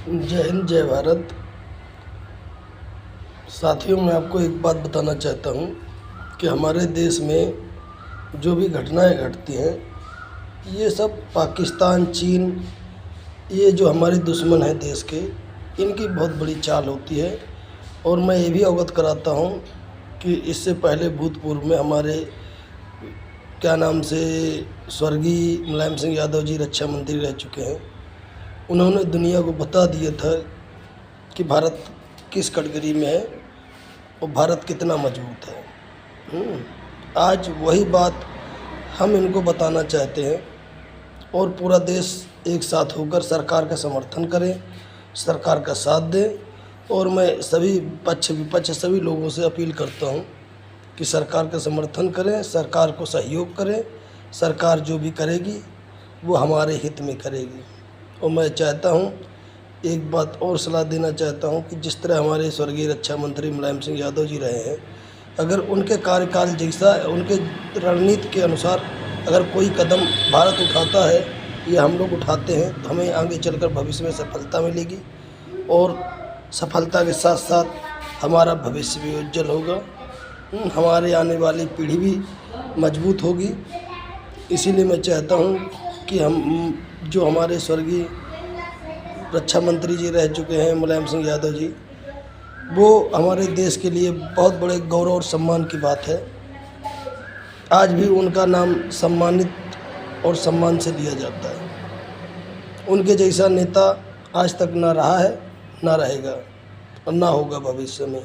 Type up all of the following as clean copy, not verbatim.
जय हिंद, जय भारत। साथियों, मैं आपको एक बात बताना चाहता हूँ कि हमारे देश में जो भी घटनाएं घटती हैं, ये सब पाकिस्तान, चीन, ये जो हमारे दुश्मन हैं देश के, इनकी बहुत बड़ी चाल होती है। और मैं ये भी अवगत कराता हूँ कि इससे पहले भूतपूर्व में हमारे क्या नाम से स्वर्गीय मुलायम सिंह यादव जी रक्षा मंत्री रह चुके हैं। उन्होंने दुनिया को बता दिया था कि भारत किस कैटेगरी में है और भारत कितना मजबूत है। आज वही बात हम इनको बताना चाहते हैं और पूरा देश एक साथ होकर सरकार का समर्थन करें, सरकार का साथ दें। और मैं सभी पक्ष विपक्ष सभी लोगों से अपील करता हूं कि सरकार का समर्थन करें, सरकार को सहयोग करें। सरकार जो भी करेगी वो हमारे हित में करेगी। और मैं चाहता हूं, एक बात और सलाह देना चाहता हूं कि जिस तरह हमारे स्वर्गीय रक्षा मंत्री मुलायम सिंह यादव जी रहे हैं, अगर उनके कार्यकाल जैसा, उनके रणनीति के अनुसार अगर कोई कदम भारत उठाता है या हम लोग उठाते हैं, तो हमें आगे चलकर भविष्य में सफलता मिलेगी और सफलता के साथ साथ हमारा भविष्य भी उज्जवल होगा। हमारे आने वाली पीढ़ी भी मजबूत होगी। इसीलिए मैं चाहता हूँ कि हम जो हमारे स्वर्गीय रक्षा मंत्री जी रह चुके हैं मुलायम सिंह यादव जी, वो हमारे देश के लिए बहुत बड़े गौरव और सम्मान की बात है। आज भी उनका नाम सम्मानित और सम्मान से लिया जाता है। उनके जैसा नेता आज तक ना रहा है, ना रहेगा और ना होगा भविष्य में,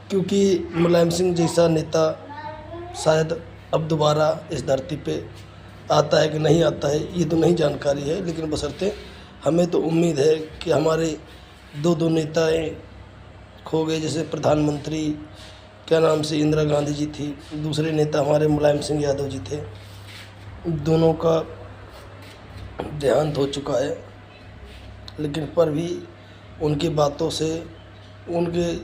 क्योंकि मुलायम सिंह जैसा नेता शायद अब दोबारा इस धरती पे आता है कि नहीं आता है, ये तो नहीं जानकारी है। लेकिन बशर्ते हमें तो उम्मीद है कि हमारे दो नेताएं खो गए, जैसे प्रधानमंत्री क्या नाम से इंदिरा गांधी जी थी, दूसरे नेता हमारे मुलायम सिंह यादव जी थे। दोनों का देहांत हो चुका है, लेकिन पर भी उनकी बातों से, उनके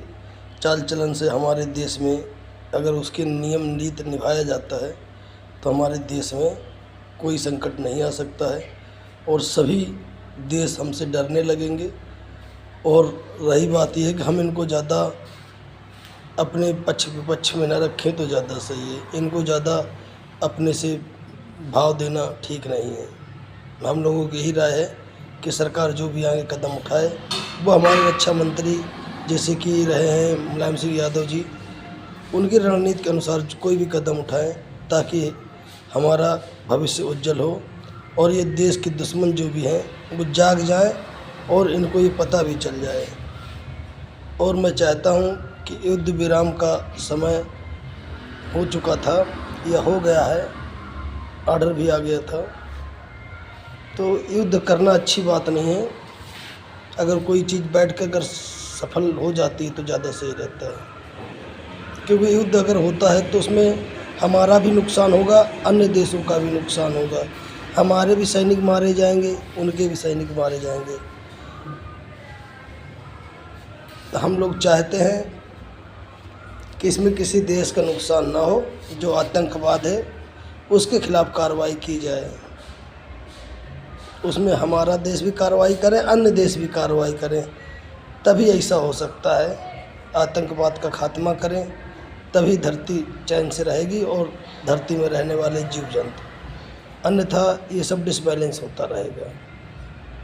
चाल चलन से हमारे देश में अगर उसके नियम नीति निभाया जाता है तो हमारे देश में कोई संकट नहीं आ सकता है और सभी देश हमसे डरने लगेंगे। और रही बात यह है कि हम इनको ज़्यादा अपने पक्ष विपक्ष में न रखें तो ज़्यादा सही है। इनको ज़्यादा अपने से भाव देना ठीक नहीं है। हम लोगों की यही राय है कि सरकार जो भी आगे कदम उठाए, वो हमारे रक्षा मंत्री जैसे कि रहे हैं मुलायम सिंह यादव जी, उनकी रणनीति के अनुसार कोई भी कदम उठाएं ताकि हमारा भविष्य उज्जवल हो और ये देश के दुश्मन जो भी हैं वो जाग जाएं और इनको ये पता भी चल जाए। और मैं चाहता हूं कि युद्ध विराम का समय हो चुका था या हो गया है, ऑर्डर भी आ गया था, तो युद्ध करना अच्छी बात नहीं है। अगर कोई चीज़ बैठ कर अगर सफल हो जाती है तो ज़्यादा सही रहता है, क्योंकि युद्ध अगर होता है तो उसमें हमारा भी नुकसान होगा, अन्य देशों का भी नुकसान होगा। हमारे भी सैनिक मारे जाएंगे, उनके भी सैनिक मारे जाएंगे। तो हम लोग चाहते हैं कि इसमें किसी देश का नुकसान ना हो। जो आतंकवाद है उसके खिलाफ कार्रवाई की जाए, उसमें हमारा देश भी कार्रवाई करे, अन्य देश भी कार्रवाई करें, तभी ऐसा हो सकता है। आतंकवाद का खात्मा करें, तभी धरती चैन से रहेगी और धरती में रहने वाले जीव जंतु, अन्यथा ये सब डिसबैलेंस होता रहेगा।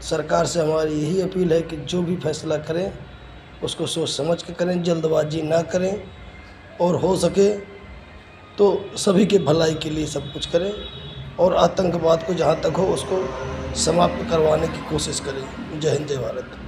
सरकार से हमारी यही अपील है कि जो भी फैसला करें उसको सोच समझ के करें, जल्दबाजी ना करें और हो सके तो सभी के भलाई के लिए सब कुछ करें और आतंकवाद को जहाँ तक हो उसको समाप्त करवाने की कोशिश करें। जय हिंद, जय भारत।